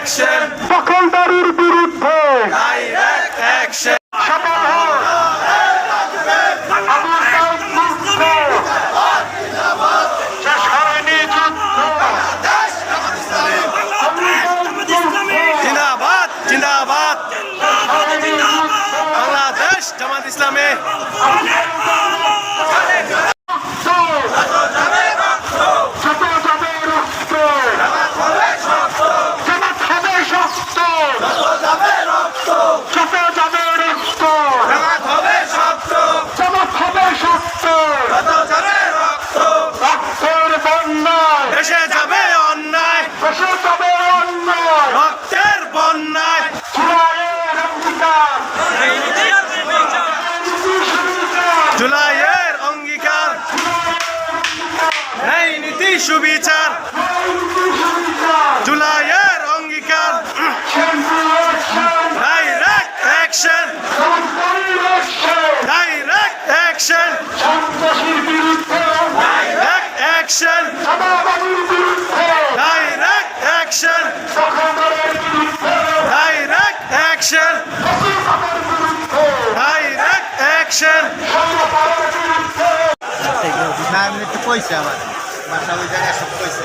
দখলদারির বিরুদ্ধে direct action সফল হোক আবু সাইদ মুক্ত শেষ হয়নি যুদ্ধ জিন্দাবাদ জিন্দাবাদ বাংলাদেশ জামাত ইসলামী দেশে যাবে অন্যায় রক্তের বন্যায় জুলাইয়ের অঙ্গীকার এই নীতি সুবিচার জুলাইয়ের অঙ্গীকার direct action direct action direct action direct action direct action direct action না এমনি তো কইছে আমার বাসা ওই জায়গায় সব কইছে